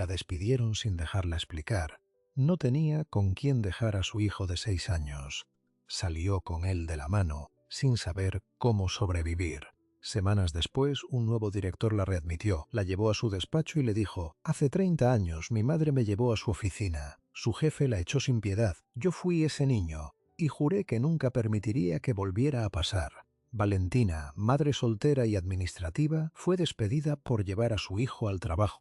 La despidieron sin dejarla explicar. No tenía con quién dejar a su hijo de 6 años. Salió con él de la mano, sin saber cómo sobrevivir. Semanas después, un nuevo director la readmitió, la llevó a su despacho y le dijo: «Hace 30 años mi madre me llevó a su oficina. Su jefe la echó sin piedad. Yo fui ese niño y juré que nunca permitiría que volviera a pasar». Valentina, madre soltera y administrativa, fue despedida por llevar a su hijo al trabajo.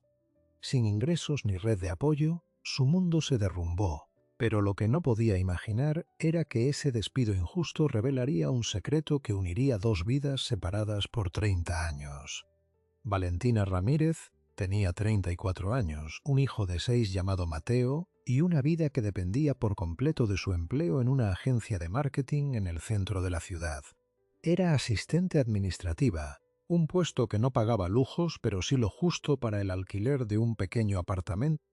Sin ingresos ni red de apoyo, su mundo se derrumbó. Pero lo que no podía imaginar era que ese despido injusto revelaría un secreto que uniría 2 vidas separadas por 30 años. Valentina Ramírez tenía 34 años, un hijo de 6 llamado Mateo y una vida que dependía por completo de su empleo en una agencia de marketing en el centro de la ciudad. Era asistente administrativa, un puesto que no pagaba lujos, pero sí lo justo para el alquiler de un pequeño apartamento,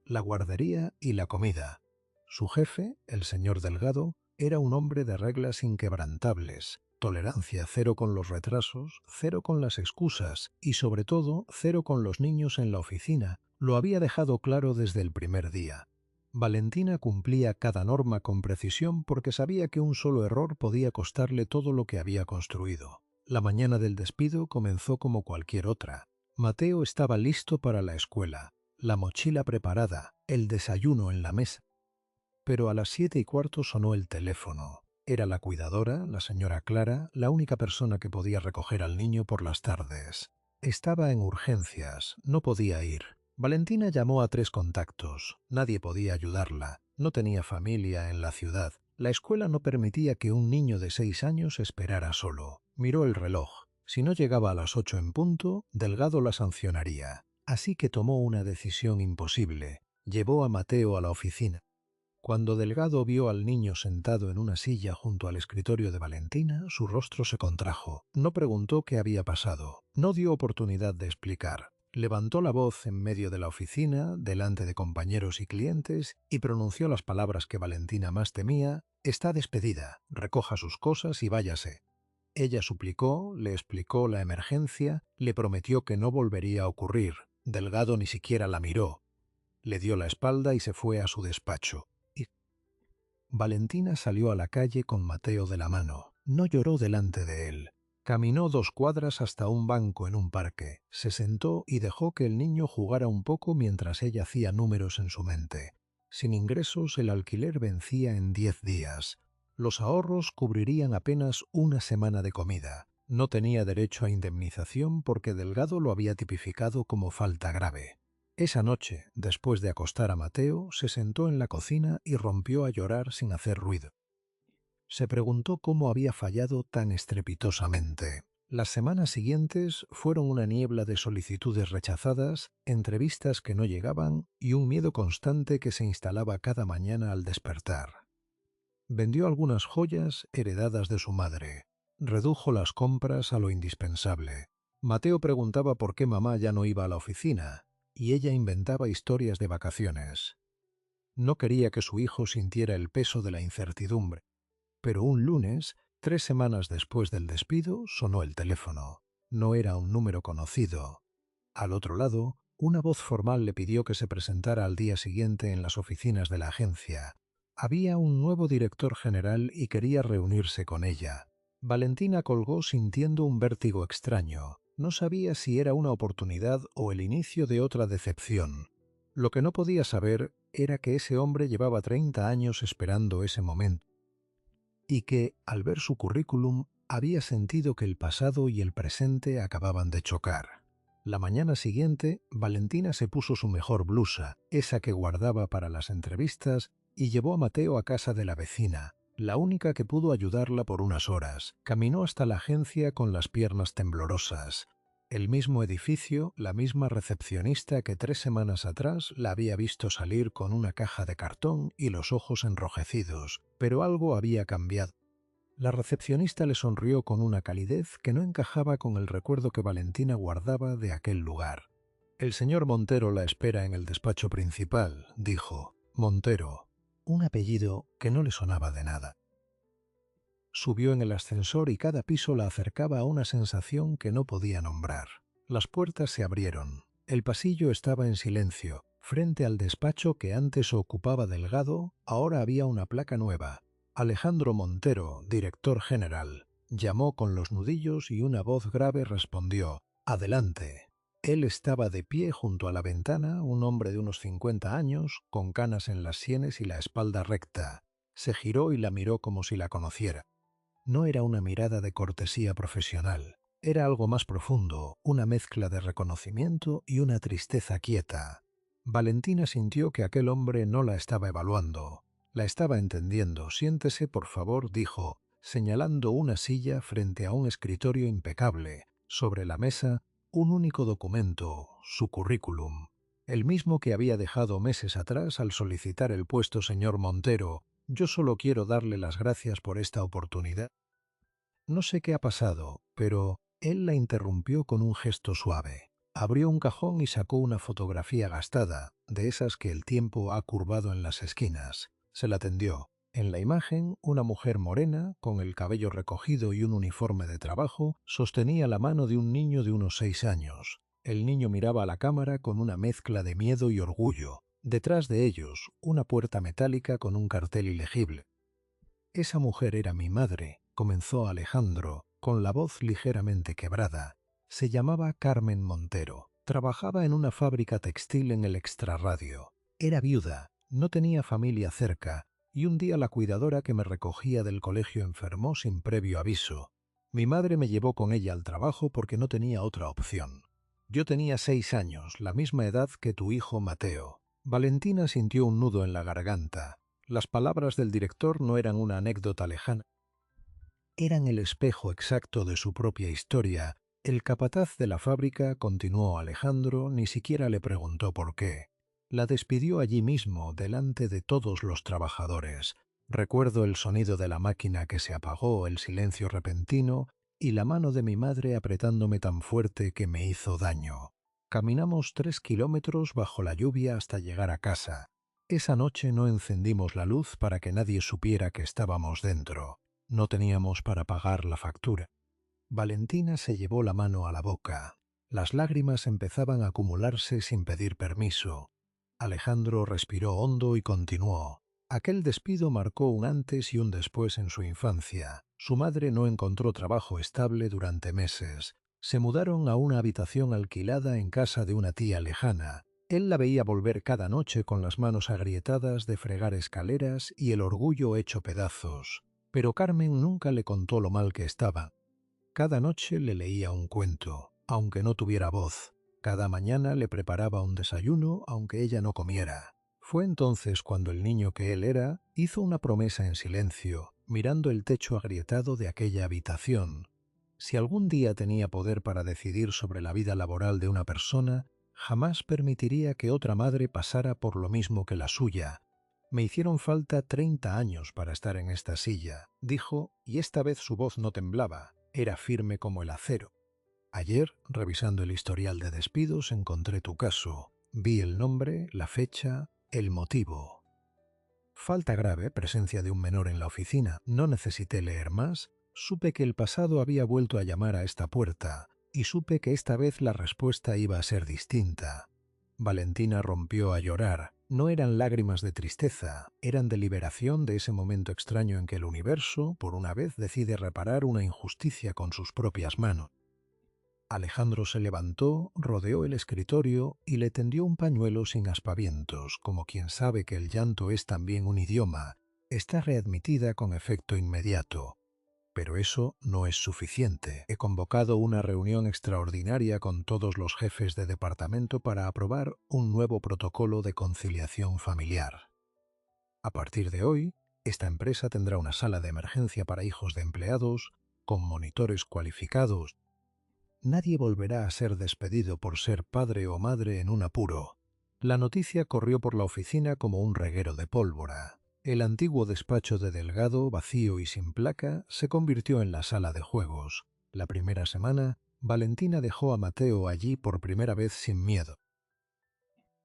la guardería y la comida. Su jefe, el señor Delgado, era un hombre de reglas inquebrantables, tolerancia cero con los retrasos, cero con las excusas y, sobre todo, cero con los niños en la oficina. Lo había dejado claro desde el primer día. Valentina cumplía cada norma con precisión porque sabía que un solo error podía costarle todo lo que había construido. La mañana del despido comenzó como cualquier otra. Mateo estaba listo para la escuela, la mochila preparada, el desayuno en la mesa. Pero a las 7:15 sonó el teléfono. Era la cuidadora, la señora Clara, la única persona que podía recoger al niño por las tardes. Estaba en urgencias, no podía ir. Valentina llamó a 3 contactos. Nadie podía ayudarla. No tenía familia en la ciudad. La escuela no permitía que un niño de 6 años esperara solo. Miró el reloj. Si no llegaba a las 8 en punto, Delgado la sancionaría. Así que tomó una decisión imposible. Llevó a Mateo a la oficina. Cuando Delgado vio al niño sentado en una silla junto al escritorio de Valentina, su rostro se contrajo. No preguntó qué había pasado. No dio oportunidad de explicar. Levantó la voz en medio de la oficina, delante de compañeros y clientes, y pronunció las palabras que Valentina más temía: «Está despedida. Recoja sus cosas y váyase». Ella suplicó, le explicó la emergencia, le prometió que no volvería a ocurrir. Delgado ni siquiera la miró. Le dio la espalda y se fue a su despacho. Valentina salió a la calle con Mateo de la mano. No lloró delante de él. Caminó 2 cuadras hasta un banco en un parque. Se sentó y dejó que el niño jugara un poco mientras ella hacía números en su mente. Sin ingresos, el alquiler vencía en 10 días. Los ahorros cubrirían apenas una semana de comida. No tenía derecho a indemnización porque Delgado lo había tipificado como falta grave. Esa noche, después de acostar a Mateo, se sentó en la cocina y rompió a llorar sin hacer ruido. Se preguntó cómo había fallado tan estrepitosamente. Las semanas siguientes fueron una niebla de solicitudes rechazadas, entrevistas que no llegaban y un miedo constante que se instalaba cada mañana al despertar. Vendió algunas joyas heredadas de su madre. Redujo las compras a lo indispensable. Mateo preguntaba por qué mamá ya no iba a la oficina, y ella inventaba historias de vacaciones. No quería que su hijo sintiera el peso de la incertidumbre. Pero un lunes, 3 semanas después del despido, sonó el teléfono. No era un número conocido. Al otro lado, una voz formal le pidió que se presentara al día siguiente en las oficinas de la agencia. Había un nuevo director general y quería reunirse con ella. Valentina colgó sintiendo un vértigo extraño. No sabía si era una oportunidad o el inicio de otra decepción. Lo que no podía saber era que ese hombre llevaba 30 años esperando ese momento, y que, al ver su currículum, había sentido que el pasado y el presente acababan de chocar. La mañana siguiente, Valentina se puso su mejor blusa, esa que guardaba para las entrevistas, y llevó a Mateo a casa de la vecina, la única que pudo ayudarla por unas horas. Caminó hasta la agencia con las piernas temblorosas. El mismo edificio, la misma recepcionista que 3 semanas atrás la había visto salir con una caja de cartón y los ojos enrojecidos, pero algo había cambiado. La recepcionista le sonrió con una calidez que no encajaba con el recuerdo que Valentina guardaba de aquel lugar. «El señor Montero la espera en el despacho principal», dijo. Montero, un apellido que no le sonaba de nada. Subió en el ascensor y cada piso la acercaba a una sensación que no podía nombrar. Las puertas se abrieron. El pasillo estaba en silencio. Frente al despacho que antes ocupaba Delgado, ahora había una placa nueva. Alejandro Montero, director general. Llamó con los nudillos y una voz grave respondió: «Adelante». Él estaba de pie junto a la ventana, un hombre de unos 50 años, con canas en las sienes y la espalda recta. Se giró y la miró como si la conociera. No era una mirada de cortesía profesional. Era algo más profundo, una mezcla de reconocimiento y una tristeza quieta. Valentina sintió que aquel hombre no la estaba evaluando. La estaba entendiendo. «Siéntese, por favor», dijo, señalando una silla frente a un escritorio impecable. Sobre la mesa, un único documento, su currículum. El mismo que había dejado meses atrás al solicitar el puesto. «Señor Montero, yo solo quiero darle las gracias por esta oportunidad». No sé qué ha pasado, pero él la interrumpió con un gesto suave. Abrió un cajón y sacó una fotografía gastada, de esas que el tiempo ha curvado en las esquinas. Se la tendió. En la imagen, una mujer morena, con el cabello recogido y un uniforme de trabajo, sostenía la mano de un niño de unos 6 años. El niño miraba a la cámara con una mezcla de miedo y orgullo. Detrás de ellos, una puerta metálica con un cartel ilegible. «Esa mujer era mi madre», comenzó Alejandro, con la voz ligeramente quebrada. «Se llamaba Carmen Montero. Trabajaba en una fábrica textil en el extrarradio. Era viuda, no tenía familia cerca, y un día la cuidadora que me recogía del colegio enfermó sin previo aviso. Mi madre me llevó con ella al trabajo porque no tenía otra opción. Yo tenía 6 años, la misma edad que tu hijo Mateo». Valentina sintió un nudo en la garganta. Las palabras del director no eran una anécdota lejana. Eran el espejo exacto de su propia historia. El capataz de la fábrica, continuó Alejandro, ni siquiera le preguntó por qué. La despidió allí mismo, delante de todos los trabajadores. Recuerdo el sonido de la máquina que se apagó, el silencio repentino y la mano de mi madre apretándome tan fuerte que me hizo daño. Caminamos 3 kilómetros bajo la lluvia hasta llegar a casa. Esa noche no encendimos la luz para que nadie supiera que estábamos dentro. No teníamos para pagar la factura. Valentina se llevó la mano a la boca. Las lágrimas empezaban a acumularse sin pedir permiso. Alejandro respiró hondo y continuó. Aquel despido marcó un antes y un después en su infancia. Su madre no encontró trabajo estable durante meses. Se mudaron a una habitación alquilada en casa de una tía lejana. Él la veía volver cada noche con las manos agrietadas de fregar escaleras y el orgullo hecho pedazos. Pero Carmen nunca le contó lo mal que estaba. Cada noche le leía un cuento, aunque no tuviera voz. Cada mañana le preparaba un desayuno, aunque ella no comiera. Fue entonces cuando el niño que él era hizo una promesa en silencio, mirando el techo agrietado de aquella habitación. Si algún día tenía poder para decidir sobre la vida laboral de una persona, jamás permitiría que otra madre pasara por lo mismo que la suya. «Me hicieron falta 30 años para estar en esta silla», dijo, y esta vez su voz no temblaba, era firme como el acero. «Ayer, revisando el historial de despidos, encontré tu caso. Vi el nombre, la fecha, el motivo. Falta grave, presencia de un menor en la oficina. No necesité leer más. Supe que el pasado había vuelto a llamar a esta puerta, y supe que esta vez la respuesta iba a ser distinta». Valentina rompió a llorar. No eran lágrimas de tristeza, eran de liberación de ese momento extraño en que el universo, por una vez, decide reparar una injusticia con sus propias manos. Alejandro se levantó, rodeó el escritorio y le tendió un pañuelo sin aspavientos, como quien sabe que el llanto es también un idioma, está readmitida con efecto inmediato. Pero eso no es suficiente. He convocado una reunión extraordinaria con todos los jefes de departamento para aprobar un nuevo protocolo de conciliación familiar. A partir de hoy, esta empresa tendrá una sala de emergencia para hijos de empleados, con monitores cualificados. Nadie volverá a ser despedido por ser padre o madre en un apuro. La noticia corrió por la oficina como un reguero de pólvora. El antiguo despacho de Delgado, vacío y sin placa, se convirtió en la sala de juegos. La primera semana, Valentina dejó a Mateo allí por primera vez sin miedo.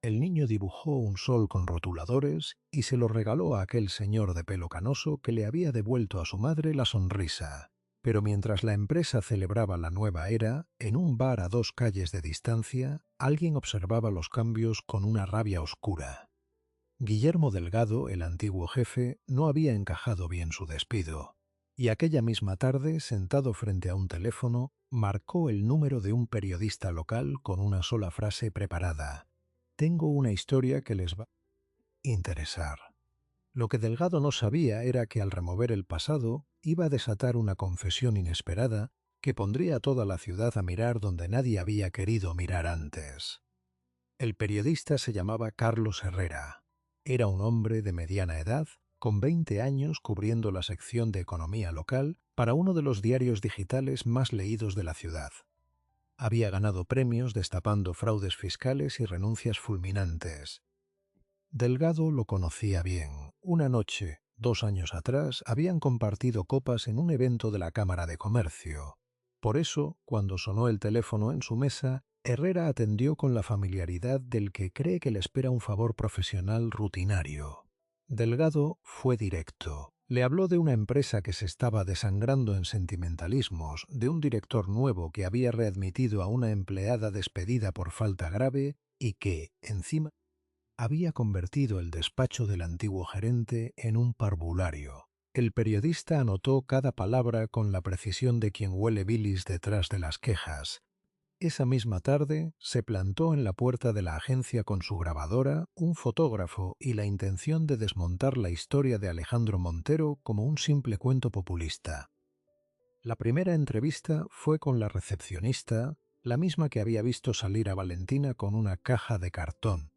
El niño dibujó un sol con rotuladores y se lo regaló a aquel señor de pelo canoso que le había devuelto a su madre la sonrisa. Pero mientras la empresa celebraba la nueva era, en un bar a 2 calles de distancia, alguien observaba los cambios con una rabia oscura. Guillermo Delgado, el antiguo jefe, no había encajado bien su despido, y aquella misma tarde, sentado frente a un teléfono, marcó el número de un periodista local con una sola frase preparada: «Tengo una historia que les va a interesar». Lo que Delgado no sabía era que al remover el pasado iba a desatar una confesión inesperada que pondría a toda la ciudad a mirar donde nadie había querido mirar antes. El periodista se llamaba Carlos Herrera. Era un hombre de mediana edad, con 20 años cubriendo la sección de economía local para uno de los diarios digitales más leídos de la ciudad. Había ganado premios destapando fraudes fiscales y renuncias fulminantes. Delgado lo conocía bien. Una noche, 2 años atrás, habían compartido copas en un evento de la Cámara de Comercio. Por eso, cuando sonó el teléfono en su mesa, Herrera atendió con la familiaridad del que cree que le espera un favor profesional rutinario. Delgado fue directo. Le habló de una empresa que se estaba desangrando en sentimentalismos, de un director nuevo que había readmitido a una empleada despedida por falta grave y que, encima, había convertido el despacho del antiguo gerente en un parvulario. El periodista anotó cada palabra con la precisión de quien huele bilis detrás de las quejas. Esa misma tarde se plantó en la puerta de la agencia con su grabadora, un fotógrafo y la intención de desmontar la historia de Alejandro Montero como un simple cuento populista. La primera entrevista fue con la recepcionista, la misma que había visto salir a Valentina con una caja de cartón.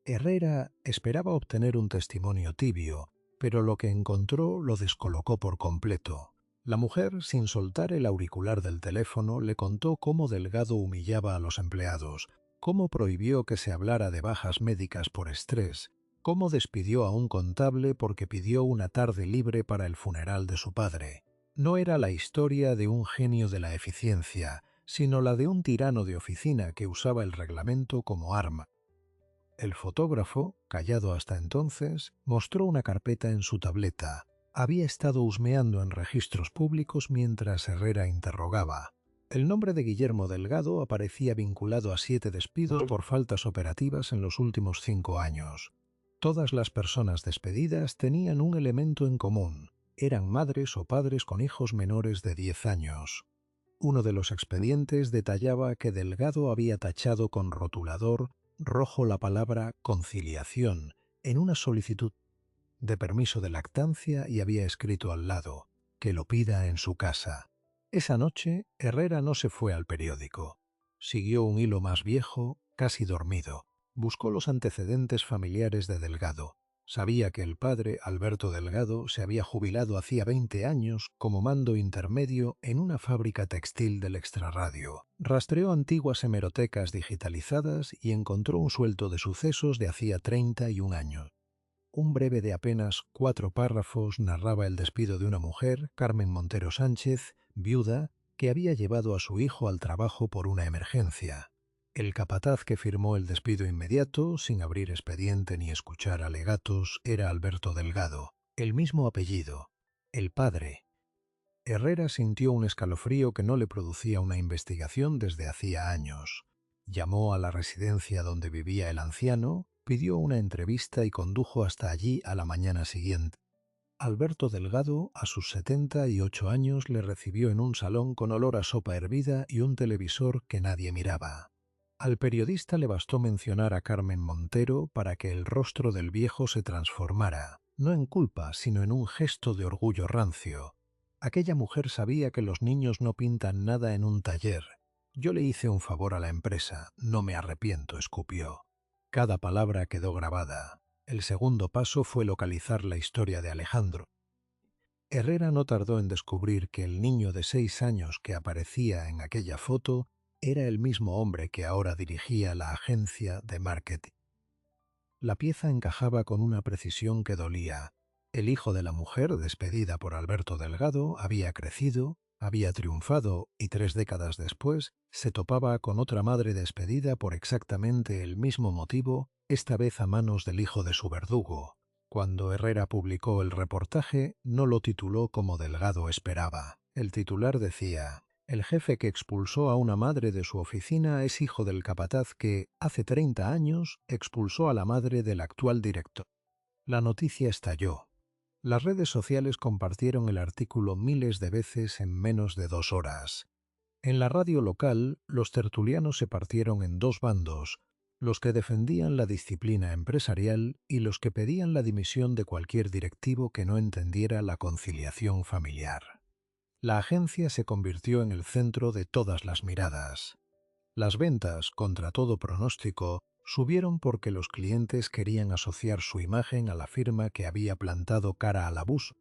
Herrera esperaba obtener un testimonio tibio, pero lo que encontró lo descolocó por completo. La mujer, sin soltar el auricular del teléfono, le contó cómo Delgado humillaba a los empleados, cómo prohibió que se hablara de bajas médicas por estrés, cómo despidió a un contable porque pidió una tarde libre para el funeral de su padre. No era la historia de un genio de la eficiencia, sino la de un tirano de oficina que usaba el reglamento como arma. El fotógrafo, callado hasta entonces, mostró una carpeta en su tableta. Había estado husmeando en registros públicos mientras Herrera interrogaba. El nombre de Guillermo Delgado aparecía vinculado a 7 despidos por faltas operativas en los últimos 5 años. Todas las personas despedidas tenían un elemento en común. Eran madres o padres con hijos menores de 10 años. Uno de los expedientes detallaba que Delgado había tachado con rotulador rojo la palabra conciliación en una solicitud de permiso de lactancia y había escrito al lado que lo pida en su casa. Esa noche Herrera no se fue al periódico. Siguió un hilo más viejo, casi dormido. Buscó los antecedentes familiares de Delgado. Sabía que el padre, Alberto Delgado, se había jubilado hacía 20 años como mando intermedio en una fábrica textil del extrarradio. Rastreó antiguas hemerotecas digitalizadas y encontró un suelto de sucesos de hacía 31 años. Un breve de apenas 4 párrafos narraba el despido de una mujer, Carmen Montero Sánchez, viuda, que había llevado a su hijo al trabajo por una emergencia. El capataz que firmó el despido inmediato, sin abrir expediente ni escuchar alegatos, era Alberto Delgado, el mismo apellido, el padre. Herrera sintió un escalofrío que no le producía una investigación desde hacía años. Llamó a la residencia donde vivía el anciano, pidió una entrevista y condujo hasta allí a la mañana siguiente. Alberto Delgado, a sus 78 años, le recibió en un salón con olor a sopa hervida y un televisor que nadie miraba. Al periodista le bastó mencionar a Carmen Montero para que el rostro del viejo se transformara, no en culpa, sino en un gesto de orgullo rancio. Aquella mujer sabía que los niños no pintan nada en un taller. Yo le hice un favor a la empresa, no me arrepiento, escupió. Cada palabra quedó grabada. El segundo paso fue localizar la historia de Alejandro. Herrera no tardó en descubrir que el niño de 6 años que aparecía en aquella foto era el mismo hombre que ahora dirigía la agencia de marketing. La pieza encajaba con una precisión que dolía. El hijo de la mujer, despedida por Alberto Delgado, había crecido, había triunfado y 3 décadas después se topaba con otra madre despedida por exactamente el mismo motivo, esta vez a manos del hijo de su verdugo. Cuando Herrera publicó el reportaje, no lo tituló como Delgado esperaba. El titular decía: el jefe que expulsó a una madre de su oficina es hijo del capataz que, hace 30 años, expulsó a la madre del actual director. La noticia estalló. Las redes sociales compartieron el artículo miles de veces en menos de 2 horas. En la radio local, los tertulianos se partieron en dos bandos: los que defendían la disciplina empresarial y los que pedían la dimisión de cualquier directivo que no entendiera la conciliación familiar. La agencia se convirtió en el centro de todas las miradas. Las ventas, contra todo pronóstico, subieron porque los clientes querían asociar su imagen a la firma que había plantado cara al abuso.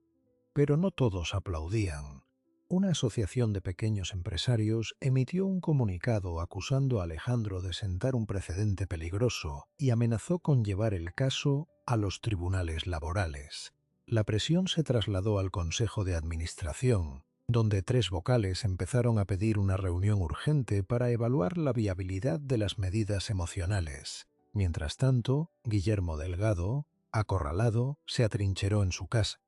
Pero no todos aplaudían. Una asociación de pequeños empresarios emitió un comunicado acusando a Alejandro de sentar un precedente peligroso y amenazó con llevar el caso a los tribunales laborales. La presión se trasladó al Consejo de Administración, donde 3 vocales empezaron a pedir una reunión urgente para evaluar la viabilidad de las medidas emocionales. Mientras tanto, Guillermo Delgado, acorralado, se atrincheró en su casa.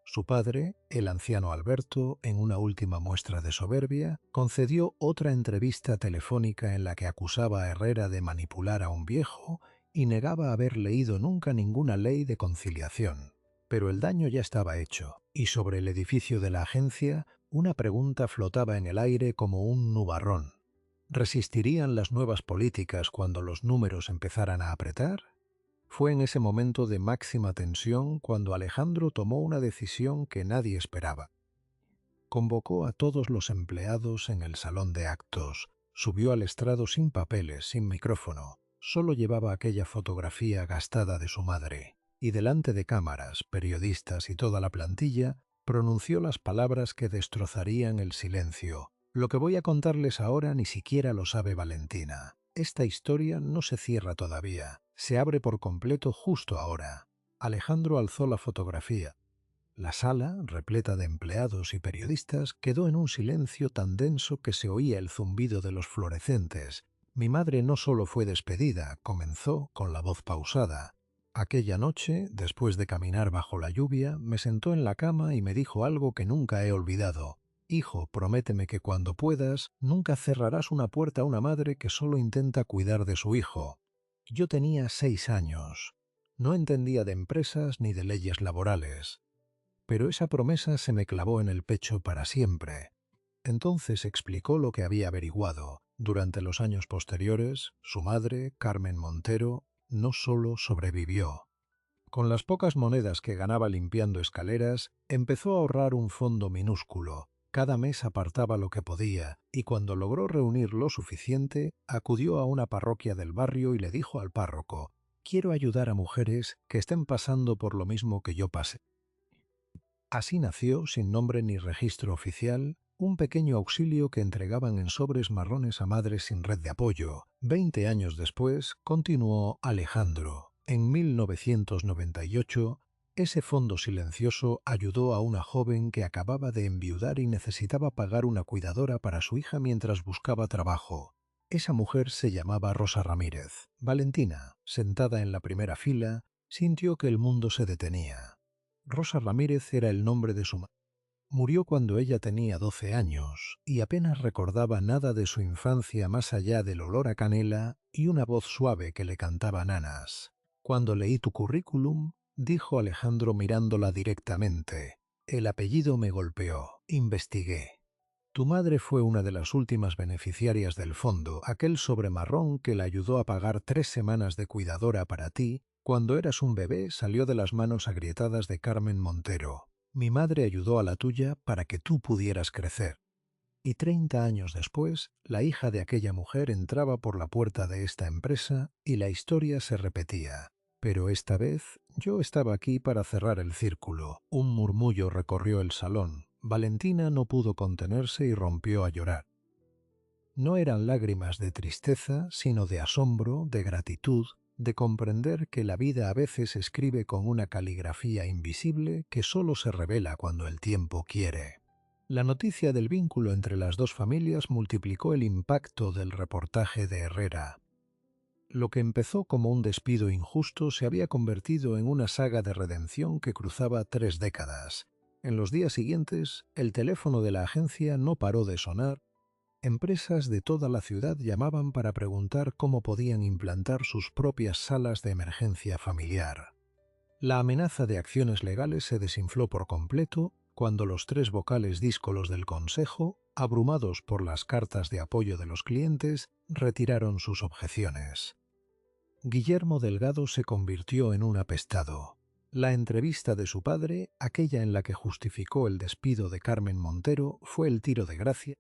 Su padre, el anciano Alberto, en una última muestra de soberbia, concedió otra entrevista telefónica en la que acusaba a Herrera de manipular a un viejo y negaba haber leído nunca ninguna ley de conciliación. Pero el daño ya estaba hecho, y sobre el edificio de la agencia, una pregunta flotaba en el aire como un nubarrón. ¿Resistirían las nuevas políticas cuando los números empezaran a apretar? Fue en ese momento de máxima tensión cuando Alejandro tomó una decisión que nadie esperaba. Convocó a todos los empleados en el salón de actos, subió al estrado sin papeles, sin micrófono, solo llevaba aquella fotografía gastada de su madre, y delante de cámaras, periodistas y toda la plantilla, pronunció las palabras que destrozarían el silencio. Lo que voy a contarles ahora ni siquiera lo sabe Valentina. Esta historia no se cierra todavía, se abre por completo justo ahora. Alejandro alzó la fotografía. La sala, repleta de empleados y periodistas, quedó en un silencio tan denso que se oía el zumbido de los fluorescentes. Mi madre no solo fue despedida, comenzó con la voz pausada. Aquella noche, después de caminar bajo la lluvia, me sentó en la cama y me dijo algo que nunca he olvidado. Hijo, prométeme que cuando puedas, nunca cerrarás una puerta a una madre que solo intenta cuidar de su hijo. Yo tenía 6 años. No entendía de empresas ni de leyes laborales. Pero esa promesa se me clavó en el pecho para siempre. Entonces explicó lo que había averiguado. Durante los años posteriores, su madre, Carmen Montero, no solo sobrevivió. Con las pocas monedas que ganaba limpiando escaleras, empezó a ahorrar un fondo minúsculo. Cada mes apartaba lo que podía, y cuando logró reunir lo suficiente, acudió a una parroquia del barrio y le dijo al párroco: «Quiero ayudar a mujeres que estén pasando por lo mismo que yo pasé». Así nació, sin nombre ni registro oficial, un pequeño auxilio que entregaban en sobres marrones a madres sin red de apoyo. 20 años después, continuó Alejandro. En 1998, ese fondo silencioso ayudó a una joven que acababa de enviudar y necesitaba pagar una cuidadora para su hija mientras buscaba trabajo. Esa mujer se llamaba Rosa Ramírez. Valentina, sentada en la primera fila, sintió que el mundo se detenía. Rosa Ramírez era el nombre de su madre. Murió cuando ella tenía 12 años y apenas recordaba nada de su infancia más allá del olor a canela y una voz suave que le cantaba nanas. Cuando leí tu currículum, dijo Alejandro mirándola directamente, el apellido me golpeó. Investigué. Tu madre fue una de las últimas beneficiarias del fondo, aquel sobremarrón que le ayudó a pagar 3 semanas de cuidadora para ti. Cuando eras un bebé salió de las manos agrietadas de Carmen Montero. Mi madre ayudó a la tuya para que tú pudieras crecer. Y 30 años después, la hija de aquella mujer entraba por la puerta de esta empresa y la historia se repetía. Pero esta vez yo estaba aquí para cerrar el círculo. Un murmullo recorrió el salón. Valentina no pudo contenerse y rompió a llorar. No eran lágrimas de tristeza, sino de asombro, de gratitud, de comprender que la vida a veces se escribe con una caligrafía invisible que solo se revela cuando el tiempo quiere. La noticia del vínculo entre las dos familias multiplicó el impacto del reportaje de Herrera. Lo que empezó como un despido injusto se había convertido en una saga de redención que cruzaba 3 décadas. En los días siguientes, el teléfono de la agencia no paró de sonar. Empresas de toda la ciudad llamaban para preguntar cómo podían implantar sus propias salas de emergencia familiar. La amenaza de acciones legales se desinfló por completo cuando los 3 vocales díscolos del Consejo, abrumados por las cartas de apoyo de los clientes, retiraron sus objeciones. Guillermo Delgado se convirtió en un apestado. La entrevista de su padre, aquella en la que justificó el despido de Carmen Montero, fue el tiro de gracia.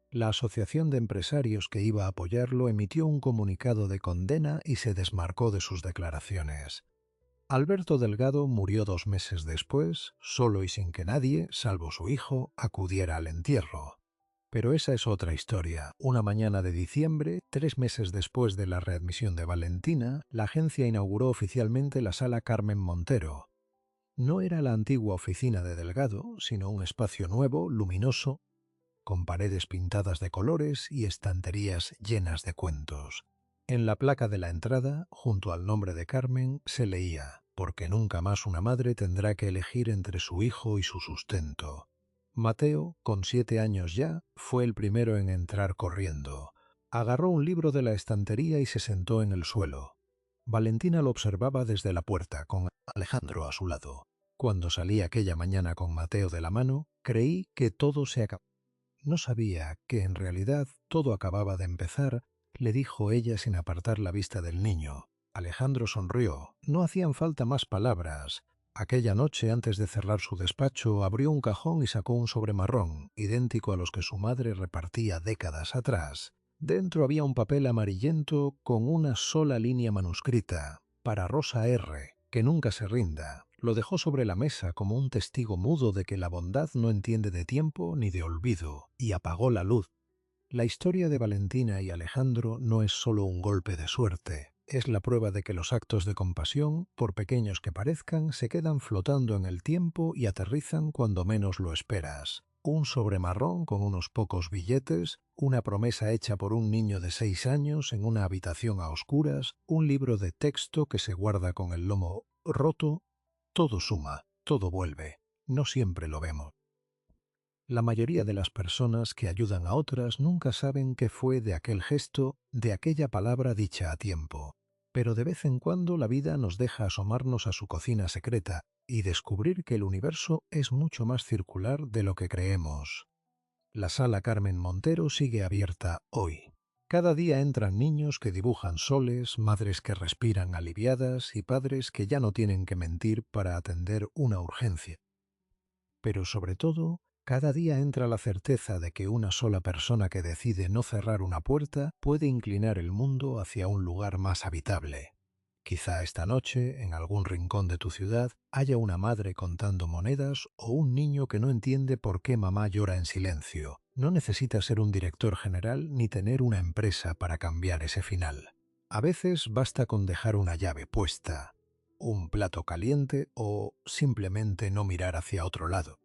La asociación de empresarios que iba a apoyarlo emitió un comunicado de condena y se desmarcó de sus declaraciones. Alberto Delgado murió 2 meses después, solo y sin que nadie, salvo su hijo, acudiera al entierro. Pero esa es otra historia. Una mañana de diciembre, 3 meses después de la readmisión de Valentina, la agencia inauguró oficialmente la Sala Carmen Montero. No era la antigua oficina de Delgado, sino un espacio nuevo, luminoso, con paredes pintadas de colores y estanterías llenas de cuentos. En la placa de la entrada, junto al nombre de Carmen, se leía: «Porque nunca más una madre tendrá que elegir entre su hijo y su sustento». Mateo, con 7 años ya, fue el primero en entrar corriendo. Agarró un libro de la estantería y se sentó en el suelo. Valentina lo observaba desde la puerta, con Alejandro a su lado. Cuando salí aquella mañana con Mateo de la mano, creí que todo se acabó. No sabía que en realidad todo acababa de empezar, le dijo ella sin apartar la vista del niño. Alejandro sonrió. No hacían falta más palabras. Aquella noche, antes de cerrar su despacho, abrió un cajón y sacó un sobre marrón, idéntico a los que su madre repartía décadas atrás. Dentro había un papel amarillento con una sola línea manuscrita: «Para Rosa R., que nunca se rinda». Lo dejó sobre la mesa como un testigo mudo de que la bondad no entiende de tiempo ni de olvido, y apagó la luz. La historia de Valentina y Alejandro no es solo un golpe de suerte. Es la prueba de que los actos de compasión, por pequeños que parezcan, se quedan flotando en el tiempo y aterrizan cuando menos lo esperas. Un sobre marrón con unos pocos billetes, una promesa hecha por un niño de 6 años en una habitación a oscuras, un libro de texto que se guarda con el lomo roto. Todo suma, todo vuelve. No siempre lo vemos. La mayoría de las personas que ayudan a otras nunca saben qué fue de aquel gesto, de aquella palabra dicha a tiempo. Pero de vez en cuando la vida nos deja asomarnos a su cocina secreta y descubrir que el universo es mucho más circular de lo que creemos. La Sala Carmen Montero sigue abierta hoy. Cada día entran niños que dibujan soles, madres que respiran aliviadas y padres que ya no tienen que mentir para atender una urgencia. Pero sobre todo, cada día entra la certeza de que una sola persona que decide no cerrar una puerta puede inclinar el mundo hacia un lugar más habitable. Quizá esta noche, en algún rincón de tu ciudad, haya una madre contando monedas o un niño que no entiende por qué mamá llora en silencio. No necesitas ser un director general ni tener una empresa para cambiar ese final. A veces basta con dejar una llave puesta, un plato caliente o simplemente no mirar hacia otro lado.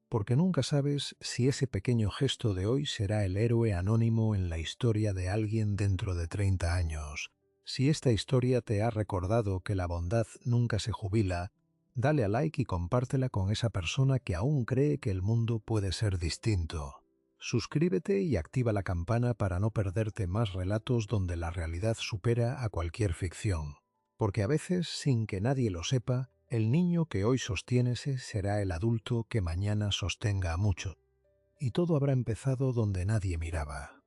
Porque nunca sabes si ese pequeño gesto de hoy será el héroe anónimo en la historia de alguien dentro de 30 años. Si esta historia te ha recordado que la bondad nunca se jubila, dale a like y compártela con esa persona que aún cree que el mundo puede ser distinto. Suscríbete y activa la campana para no perderte más relatos donde la realidad supera a cualquier ficción. Porque a veces, sin que nadie lo sepa, el niño que hoy sostiénese será el adulto que mañana sostenga a muchos. Y todo habrá empezado donde nadie miraba.